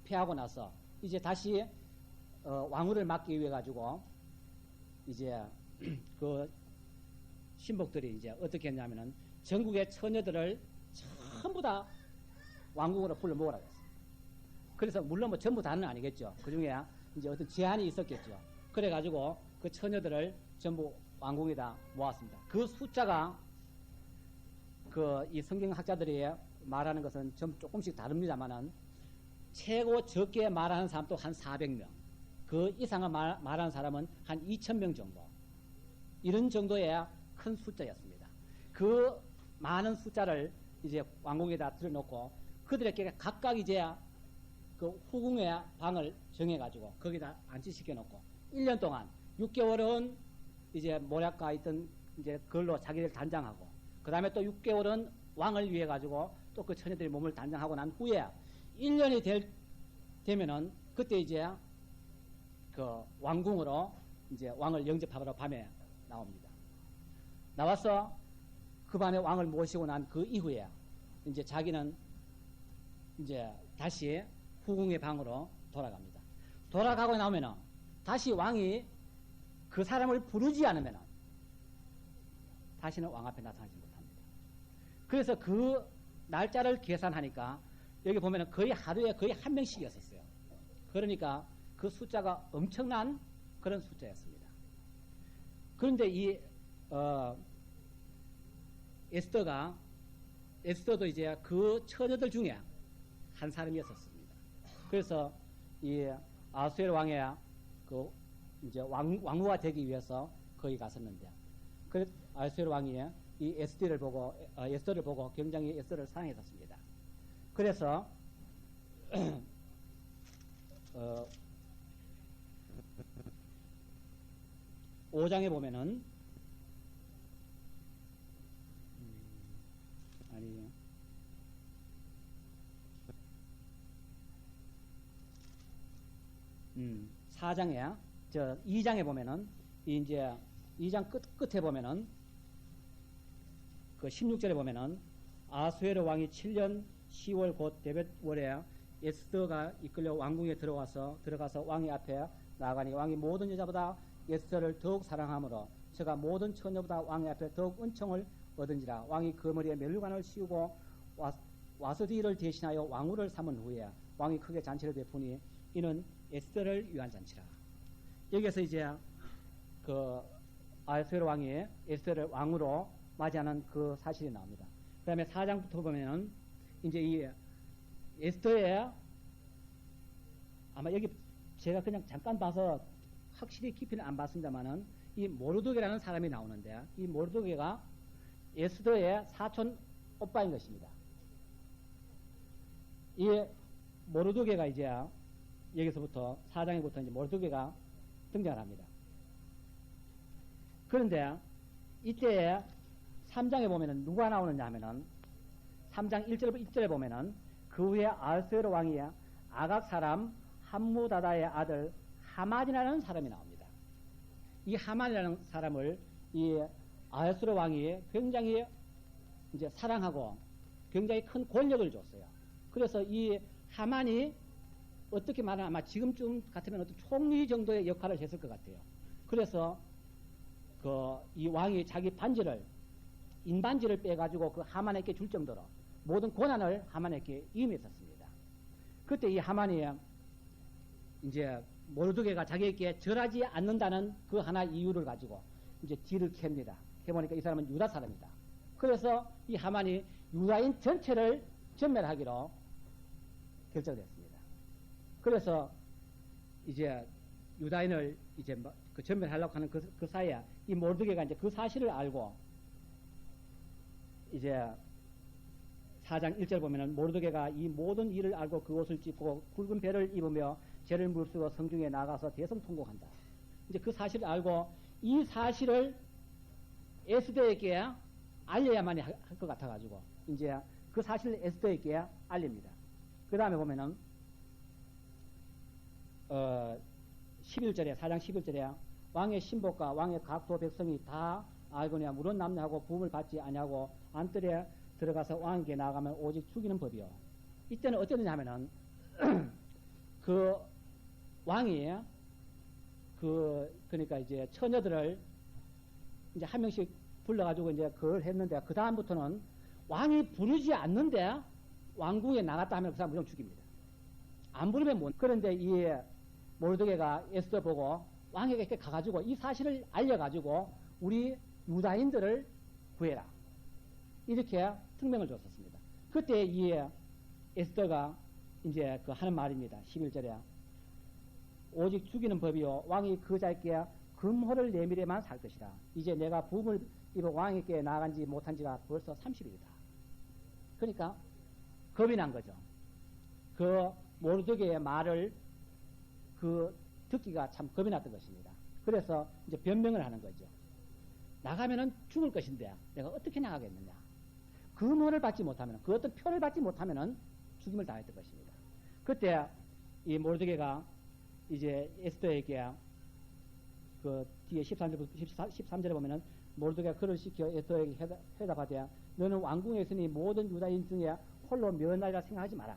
패하고 나서 이제 다시 왕후를 맡기 위해 가지고 이제 그 신복들이 이제 어떻게 했냐면은 전국의 처녀들을 전부 다 왕궁으로 불러 모으라 그랬어요. 그래서 물론 뭐 전부 다는 아니겠죠. 그 중에 이제 어떤 제한이 있었겠죠. 그래가지고 그 처녀들을 전부 왕궁에다 모았습니다. 그 숫자가 그 이 성경학자들이 말하는 것은 좀 조금씩 다릅니다만은 최고 적게 말하는 사람도 한 400명, 그 이상을 말하는 사람은 한 2000명 정도, 이런 정도의 큰 숫자였습니다. 그 많은 숫자를 이제 왕궁에다 들여놓고 그들에게 각각 이제 그 후궁의 방을 정해가지고 거기다 안치시켜 놓고 1년 동안 6개월은 이제 모략가 있던 이제 그걸로 자기를 단장하고, 그 다음에 또 6개월은 왕을 위해 가지고 또 그 처녀들의 몸을 단장하고 난 후에 1년이 되면은 그때 이제 그 왕궁으로 이제 왕을 영접하러 밤에 나옵니다. 나와서 그 반에 왕을 모시고 난 그 이후에 이제 자기는 이제 다시 후궁의 방으로 돌아갑니다. 돌아가고 나오면은 다시 왕이 그 사람을 부르지 않으면은 다시는 왕 앞에 나타나지 못합니다. 그래서 그 날짜를 계산하니까 여기 보면은 거의 하루에 거의 한 명씩이었었어요. 그러니까 그 숫자가 엄청난 그런 숫자였습니다. 그런데 이 에스더도 이제 그 처녀들 중에 한 사람이었었습니다. 그래서 이 아하수에로 왕의 그 이제 왕후가 되기 위해서 거기 갔었는데, 그 아하수에로 왕이 이 에스더를 보고 굉장히 에스더를 사랑했었습니다. 그래서 5장에 보면은 아니요. 4장에 2장에 보면은 이제 2장 끝에 보면은 그 16절에 보면은 아하수에로 왕이 7년 10월 곧 데벳월에 에스더가 이끌려 왕궁에 들어가서 왕의 앞에 나아가니 왕이 모든 여자보다 에스더를 더욱 사랑하므로 저가 모든 처녀보다 왕의 앞에 더욱 은총을 얻은지라. 왕이 그 머리에 멸류관을 씌우고 와서디를 대신하여 왕후를 삼은 후에 왕이 크게 잔치를 베푸니 이는 에스더를 위한 잔치라. 여기서 이제 그 아하수에로 왕이 에스더를 왕으로 맞이하는 그 사실이 나옵니다. 그 다음에 4장부터 보면은 이제 이 에스더의 아마 여기 제가 그냥 잠깐 봐서 확실히 깊이는 안 봤습니다만은 이 모르드게라는 사람이 나오는데 이 모르드게가 에스더의 사촌 오빠인 것입니다. 이 모르드게가 이제 여기서부터 4장에부터 이제 모르드게가 등장을 합니다. 그런데 이때 3장에 보면은 누가 나오느냐 하면은 3장 1절에 보면은 그 후에 아하수에로 왕이 아각 사람 함무다다의 아들 하만이라는 사람이 나옵니다. 이 하만이라는 사람을 이 아하수에로 왕이 굉장히 이제 사랑하고 굉장히 큰 권력을 줬어요. 그래서 이 하만이 어떻게 말하면 아마 지금쯤 같으면 어떤 총리 정도의 역할을 했을 것 같아요. 그래서 이 왕이 자기 반지를 인반지를 빼가지고 그 하만에게 줄 정도로 모든 권한을 하만에게 임했었습니다. 그때 이 하만이 이제 모르드게가 자기에게 절하지 않는다는 그 하나 이유를 가지고 이제 뒤를 캡니다. 해보니까 이 사람은 유다 사람이다. 그래서 이 하만이 유다인 전체를 전멸하기로 결정됐습니다. 그래서 이제 유다인을 이제 그 전멸하려고 하는 그 사이에 이 모르드게가 이제 그 사실을 알고 이제 4장 1절 보면은 모르드게가 이 모든 일을 알고 그 옷을 찢고 굵은 배를 입으며 죄를 무릅쓰고 성중에 나가서 대성통곡한다. 이제 그 사실을 알고 이 사실을 에스더에게 알려야만이 할 것 같아가지고 이제 그 사실을 에스더에게 알립니다. 그 다음에 보면은 11절에 4장 11절에 왕의 신복과 왕의 각도 백성이 다 알거니와 물은 남녀하고 부음을 받지 아니하고 안뜰에 들어가서 왕에게 나아가면 오직 죽이는 법이요. 이때는 어땠느냐 하면은 그 왕이 그러니까 이제 처녀들을 이제 한 명씩 불러가지고 이제 그걸 했는데 그 다음부터는 왕이 부르지 않는데 왕궁에 나갔다 하면 그 사람 무조건 죽입니다. 안 부르면 못. 그런데 이 모르드게가 에스더 보고 왕에게 가가지고 이 사실을 알려가지고 우리 유다인들을 구해라. 이렇게 특명을 줬었습니다. 그때 이 에스더가 이제 그 하는 말입니다. 11절에 오직 죽이는 법이요 왕이 그 자에게 금호를 내밀에만 살 것이다. 이제 내가 부음을 입어 왕에게 나아간지 못한 지가 벌써 30일이다. 그러니까 겁이 난 거죠. 그 모르드게의 말을 듣기가 참 겁이 났던 것입니다. 그래서 이제 변명을 하는 거죠. 나가면은 죽을 것인데 내가 어떻게 나가겠느냐. 금호를 받지 못하면 그 어떤 표를 받지 못하면은 죽임을 당했던 것입니다. 그때 이 모르드게가 이제 에스더에게 그 뒤에 13절에 보면은 모르드게가 그를 시켜 에스더에게 회답하되 너는 왕궁에 있으니 모든 유다인 중에 홀로 면하리라 생각하지 마라.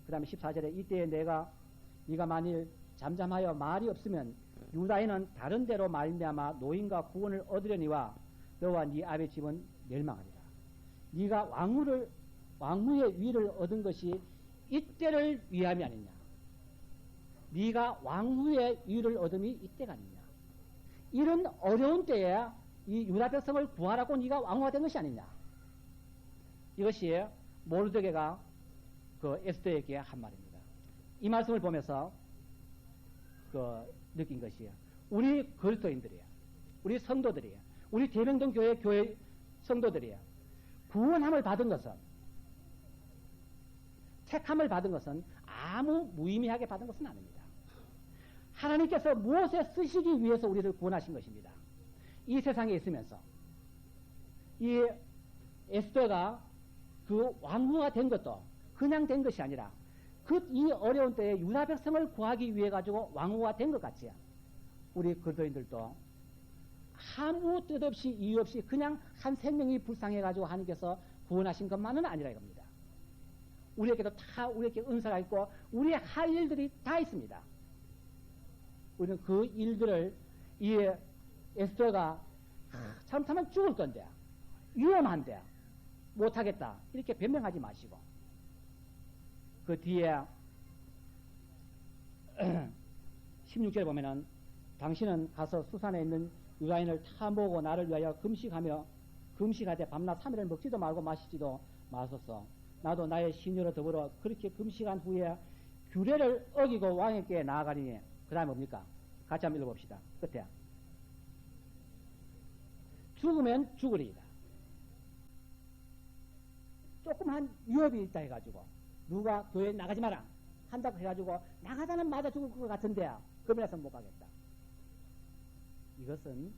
그 다음에 14절에 이때에 네가 만일 잠잠하여 말이 없으면 유다인은 다른 데로 말미암아 노인과 구원을 얻으려니와 너와 네 아베 집은 멸망하리라. 네가 왕후의 위를 얻은 것이 이때를 위함이 아니냐. 네가 왕후의 위를 얻음이 이때가 아니냐. 이런 어려운 때에 이 유다 백성을 구하라고 네가 왕후가 된 것이 아니냐. 이것이 모르드게가 그 에스더에게 한 말입니다. 이 말씀을 보면서 느낀 것이에요. 우리 그리스도인들이에요. 우리 성도들이에요. 우리 대명동 교회 성도들이에요. 구원함을 받은 것은, 택함을 받은 것은 아무 무의미하게 받은 것은 아닙니다. 하나님께서 무엇에 쓰시기 위해서 우리를 구원하신 것입니다. 이 세상에 있으면서 이 에스더가 그 왕후가 된 것도 그냥 된 것이 아니라 이 어려운 때에 유다 백성을 구하기 위해 가지고 왕후가 된 것 같지요. 우리 그리스도인들도 아무 뜻 없이 이유 없이 그냥 한 생명이 불쌍해 가지고 하나님께서 구원하신 것만은 아니라 이겁니다. 우리에게도 다 우리에게 은사가 있고 우리의 할 일들이 다 있습니다. 우리는 그 일들을 이 에스더가 잘못하면 죽을 건데 위험한데 못하겠다 이렇게 변명하지 마시고 그 뒤에 16절에 보면은 당신은 가서 수산에 있는 유다인을 타보고 나를 위하여 금식하되 밤낮 3일을 먹지도 말고 마시지도 마소서. 나도 나의 시녀로 더불어 그렇게 금식한 후에 규례를 어기고 왕에게 나아가리니. 그 다음에 뭡니까? 같이 한번 읽어봅시다. 끝에 죽으면 죽으리이다. 조그만 위협이 있다 해가지고 누가 교회 나가지 마라 한다고 해가지고 나가다는 맞아 죽을 것 같은데 그러면서 못 가겠다. 이것은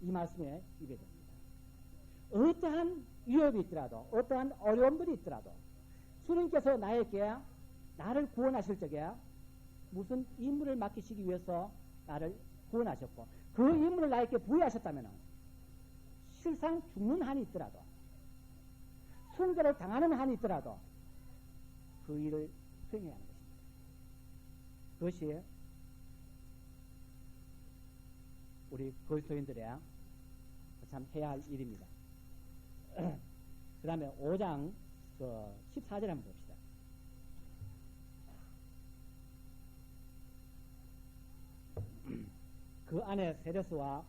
이 말씀에 입에 듭니다. 어떠한 위협이 있더라도 어떠한 어려움들이 있더라도 주님께서 나를 구원하실 적에 무슨 임무를 맡기시기 위해서 나를 구원하셨고 그 임무를 나에게 부여하셨다면 실상 죽는 한이 있더라도 순교를 당하는 한이 있더라도 그 일을 수행해야 하는 것입니다. 그것이 우리 그리스도인들의 참 해야 할 일입니다. 그 다음에 5장 14절 한번 봅시다. 그 안에 세레스와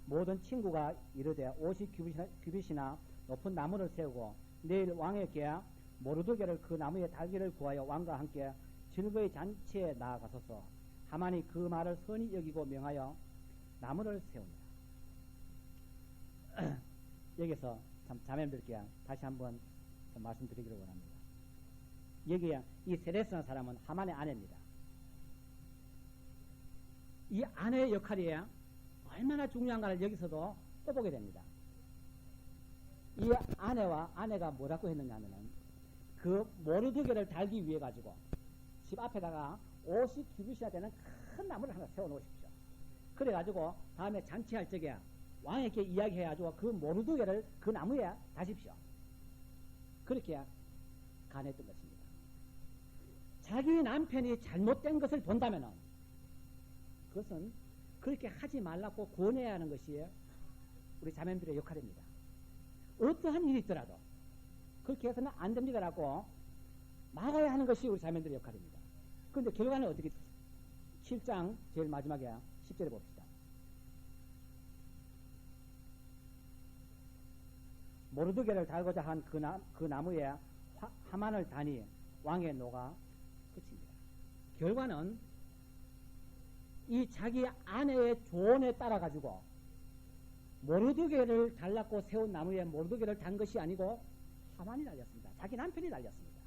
모든 친구가 이르되 50규빗이나 높은 나무를 세우고 내일 왕에게 모르드게를 그 나무에 달기를 구하여 왕과 함께 즐거이 잔치에 나아가소서. 하만이 그 말을 선히 여기고 명하여 나무를 세웁니다. 여기서 참 자매님들께 다시 한번 말씀드리기를 원합니다. 여기에 이 세레스라는 사람은 하만의 아내입니다. 이 아내의 역할이 얼마나 중요한가를 여기서도 또 보게 됩니다. 이 아내가 뭐라고 했느냐 하면은 그 모르드게를 달기 위해 가지고 집 앞에다가 50규빗이나 되는 큰 나무를 하나 세워 놓으십시오. 그래 가지고 다음에 잔치할 적에 왕에게 이야기해 가지고 그 모르드게를 그 나무에 다십시오. 그렇게 간했던 것입니다. 자기 남편이 잘못된 것을 본다면은 그것은 그렇게 하지 말라고 권해야 하는 것이 우리 자매들의 역할입니다. 어떠한 일이 있더라도 그렇게 해서는 안 됩니다라고 막아야 하는 것이 우리 자매들의 역할입니다. 그런데 결과는 어떻게 7장 제일 마지막에 10절에 봅시다. 모르드게를 달고자 한 그 나무에 하만을 다니 왕의 노가 끝입니다. 결과는 이 자기 아내의 조언에 따라 가지고 모르드게를 달라고 세운 나무에 모르드게를 단 것이 아니고 하만이 달렸습니다. 자기 남편이 달렸습니다.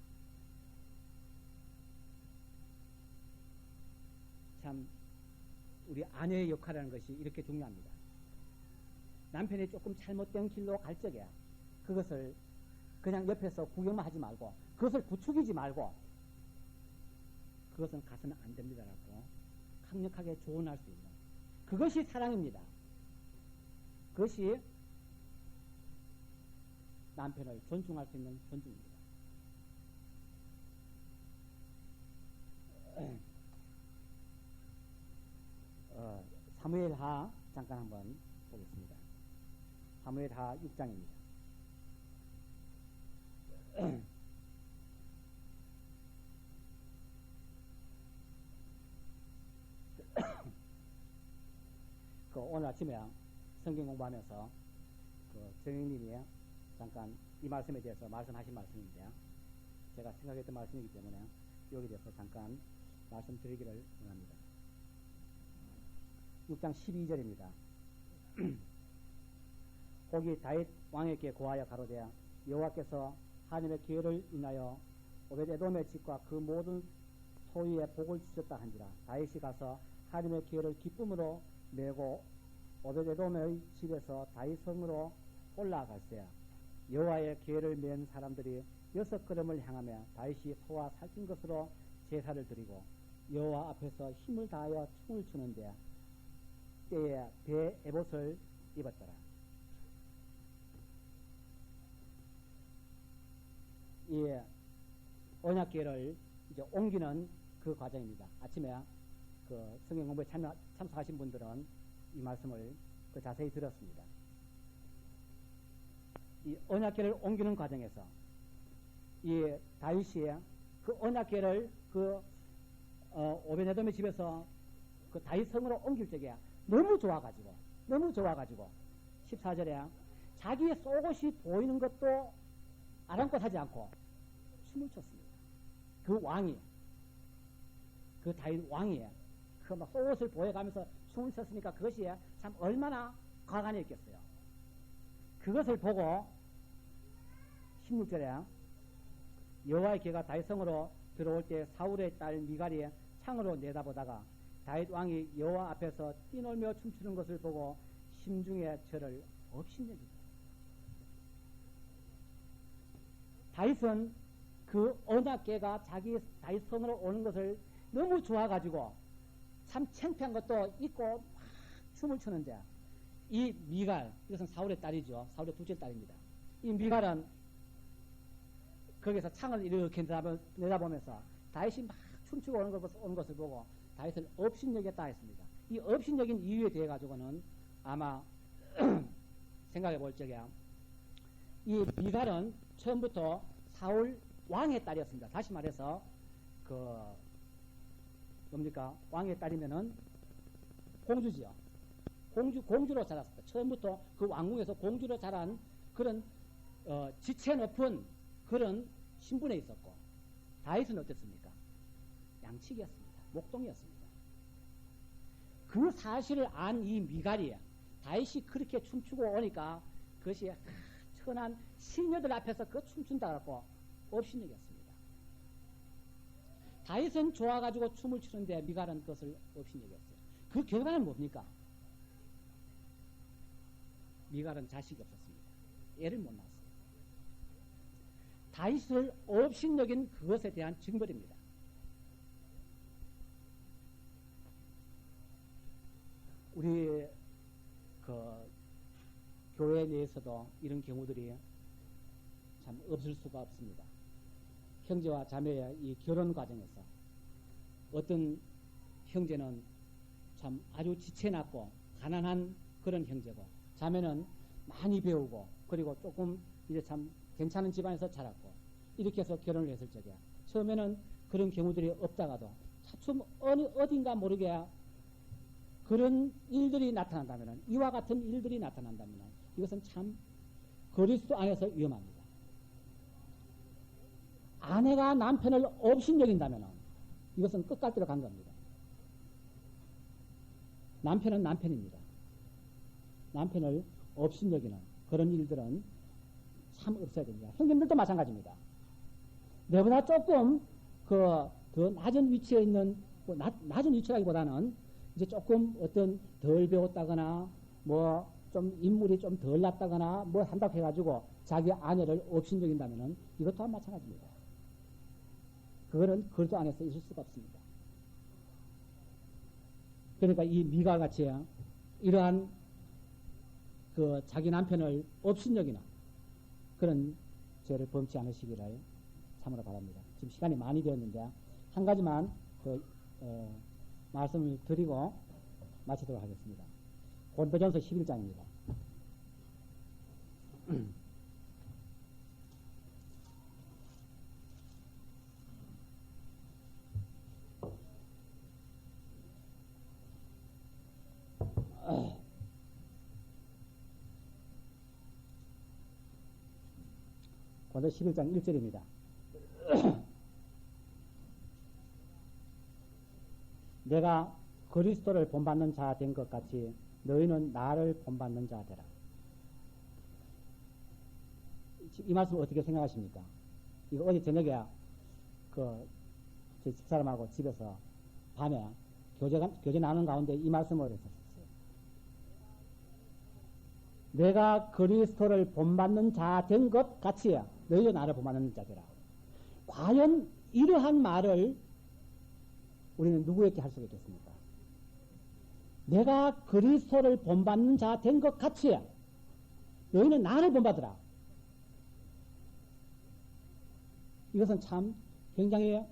참 우리 아내의 역할이라는 것이 이렇게 중요합니다. 남편이 조금 잘못된 길로 갈 적에 그것을 그냥 옆에서 구경만 하지 말고 그것을 부추기지 말고 그것은 가서는 안 됩니다라고 강력하게 조언할 수 있는 그것이 사랑입니다. 그것이 남편을 존중할 수 있는 존중입니다. 사무엘하 잠깐 한번 보겠습니다. 사무엘하 6장입니다. 오늘 아침에 성경 공부하면서 정영님이 잠깐 이 말씀에 대해서 말씀하신 말씀인데 제가 생각했던 말씀이기 때문에 여기에 대해서 잠깐 말씀드리기를 원합니다. 6장 12절입니다. 거기 다윗 왕에게 고하여 가로되 여호와께서 하나님의 기회를 인하여 오벳에돔의 집과 그 모든 소유에 복을 주셨다 한지라. 다윗이 가서 하나님의 기회를 기쁨으로 메고 오벳에돔의 집에서 다윗 성으로 올라갈세 여호와의 기회를 맨 사람들이 6걸음을 향하며 다윗이 소와 살찐 것으로 제사를 드리고 여호와 앞에서 힘을 다하여 춤을 추는데 때에 배 에봇을 입었더라. 이 언약궤를 이제 옮기는 그 과정입니다. 아침에 그 성경 공부에 참석하신 분들은 이 말씀을 자세히 들었습니다. 이 언약궤를 옮기는 과정에서 이 다윗이 그 언약궤를 오베네돔의 집에서 그 다윗 성으로 옮길 적에 너무 좋아가지고 14절에 자기의 속옷이 보이는 것도 아랑곳하지 않고 춤을 췄습니다. 그 왕이, 그 다윗 왕이 그 막 속옷을 보여가면서 춤을 췄으니까 그것이 참 얼마나 과간했겠어요. 그것을 보고 16절에 여호와의 궤가 다윗 성으로 들어올 때 사울의 딸 미갈이 창으로 내다보다가 다윗 왕이 여호와 앞에서 뛰놀며 춤추는 것을 보고 심중에 저를 업신여기다. 다윗은 그 언약궤가 자기 다윗 성으로 오는 것을 너무 좋아가지고 참 창피한 것도 있고 막 춤을 추는데 이 미갈, 이것은 사울의 딸이죠. 사울의 둘째 딸입니다. 이 미갈은 거기서 창을 이렇게 내다보면서 다윗이 막 춤추고 오는 것을 보고 다윗을 업신여겼다 했습니다. 이 업신여긴 이유에 대해 가지고는 아마 생각해 볼 적에 이 미갈은 처음부터 사울 왕의 딸이었습니다. 다시 말해서 뭡니까? 왕의 딸이면은 공주지요. 공주로 자랐습니다. 처음부터 그 왕궁에서 공주로 자란 그런 지체 높은 그런 신분에 있었고, 다윗은 어땠습니까? 양치기였습니다. 목동이었습니다. 그 사실을 안 이 미갈이 다윗이 그렇게 춤추고 오니까 그것이 천한 시녀들 앞에서 그 춤춘다 갖고 업신여겼습니다. 다윗은 좋아가지고 춤을 추는데 미갈은 그것을 업신여겼어요. 그 결과는 뭡니까? 미갈은 자식이 없었습니다. 애를 못 낳았어요. 다윗을 업신여긴 그것에 대한 징벌입니다. 우리 교회 내에서도 이런 경우들이 참 없을 수가 없습니다. 형제와 자매의 이 결혼 과정에서 어떤 형제는 참 아주 지체났고 가난한 그런 형제고, 자매는 많이 배우고 그리고 조금 이제 참 괜찮은 집안에서 자랐고, 이렇게 해서 결혼을 했을 적에 처음에는 그런 경우들이 없다가도 차츰 어딘가 모르게 그런 일들이 나타난다면, 이와 같은 일들이 나타난다면 이것은 참 그리스도 안에서 위험합니다. 아내가 남편을 업신여긴다면 이것은 끝까지로 간 겁니다. 남편은 남편입니다. 남편을 업신여기는 그런 일들은 참 없어야 됩니다. 형님들도 마찬가지입니다. 내보다 조금 더 낮은 위치에 있는, 낮은 위치라기보다는 이제 조금 어떤 덜 배웠다거나 뭐 좀 인물이 좀 덜 났다거나 뭐 한다고 해가지고 자기 아내를 업신여긴다면은 이것 또한 마찬가지입니다. 그거는 그리스도 안에서 있을 수가 없습니다. 그러니까 이 미갈 같이 이러한 자기 남편을 업신여기는 그런 죄를 범치 않으시기를 참으로 바랍니다. 지금 시간이 많이 되었는데 한 가지만 말씀을 드리고 마치도록 하겠습니다. 고린도전서 11장입니다. 고린도 11장 1절입니다. 내가 그리스도를 본받는 자 된 것 같이 너희는 나를 본받는 자 되라. 이 말씀 어떻게 생각하십니까? 이거 어제 저녁에 제 집사람하고 집에서 밤에 교제 나누는 가운데 이 말씀을 했었어요. 내가 그리스도를 본받는 자 된 것 같이 너희도 나를 본받는 자 되라. 과연 이러한 말을 우리는 누구에게 할 수가 있겠습니까? 내가 그리스도를 본받는 자 된 것 같이 너희는 나를 본받으라. 이것은 참 굉장히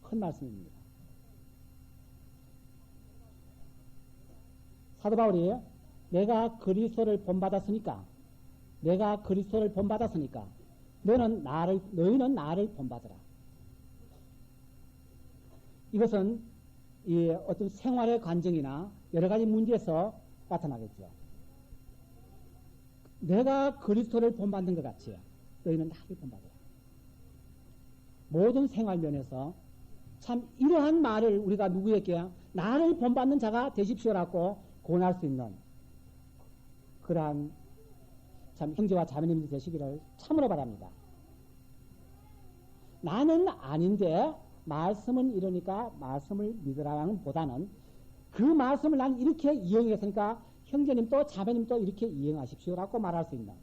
큰 말씀입니다. 사도 바울이 내가 그리스도를 본받았으니까 내가 그리스도를 본받았으니까 너희는 나를 본받으라. 이것은 이 어떤 생활의 관정이나 여러 가지 문제에서 나타나겠죠. 내가 그리스도를 본받는 것 같이 너희는 나를 본받으라. 모든 생활 면에서 참 이러한 말을 우리가 누구에게 나를 본받는 자가 되십시오라고 권할 수 있는 그러한 참 형제와 자매님들 되시기를 참으로 바랍니다. 나는 아닌데 말씀은 이러니까 말씀을 믿으라는 보다는 그 말씀을 난 이렇게 이행했으니까 형제님도 자매님도 이렇게 이행하십시오라고 말할 수 있는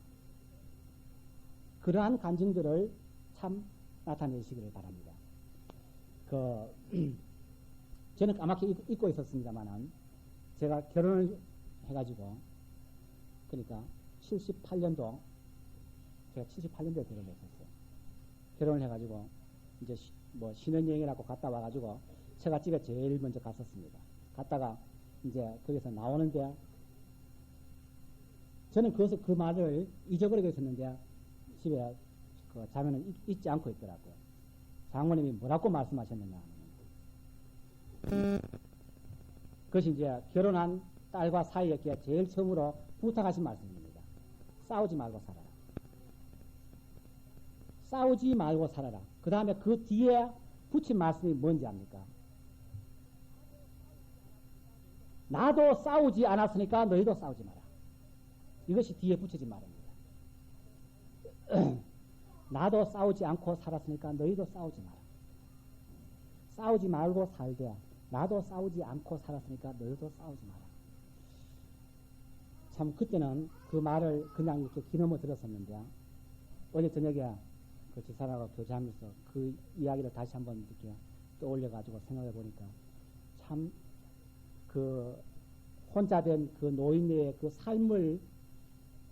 그러한 간증들을 참 나타내시기를 바랍니다. 저는 까맣게 잊고 있었습니다만은 제가 결혼을 해가지고 그러니까 78년도 제가 78년도에 결혼을 했었어요. 결혼을 해가지고 이제 뭐 신혼여행이라고 갔다 와가지고 제가 집에 제일 먼저 갔었습니다. 갔다가 이제 거기서 나오는데 저는 그 말을 잊어버리고 있었는데 집에 그 자매는 잊지 않고 있더라고요. 장모님이 뭐라고 말씀하셨느냐. 그것이 이제 결혼한 딸과 사이에 제일 처음으로 부탁하신 말씀입니다. 싸우지 말고 살아라. 싸우지 말고 살아라. 그 다음에 그 뒤에 붙인 말씀이 뭔지 압니까? 나도 싸우지 않았으니까 너희도 싸우지 마라. 이것이 뒤에 붙여진 말입니다. 나도 싸우지 않고 살았으니까 너희도 싸우지 마라. 싸우지 말고 살되 나도 싸우지 않고 살았으니까 너희도 싸우지 마라. 참 그때는 그 말을 그냥 이렇게 귀넘어 들었었는데 어제 저녁에 그 지사라고 교제하면서 그 이야기를 다시 한번 이렇게 떠올려가지고 생각해 보니까 참 그 혼자 된 그 노인의 그 삶을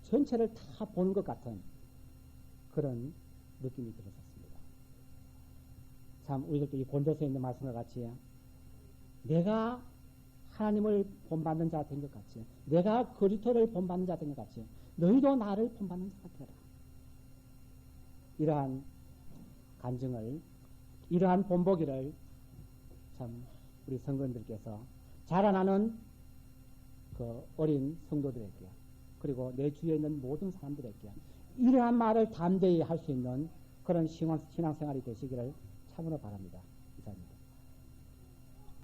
전체를 다 보는 것 같은 그런 느낌이 들었었습니다. 참 우리들도 이 본도서에 있는 말씀과 같이 내가 하나님을 본받는 자 된 것 같이 내가 그리스도를 본받는 자 된 것 같이 너희도 나를 본받는 자가 되라. 이러한 간증을 이러한 본보기를 참 우리 성도님들께서 자라나는 그 어린 성도들에게 그리고 내 주위에 있는 모든 사람들에게 이러한 말을 담대히 할 수 있는 그런 신앙생활이 되시기를 참으로 바랍니다.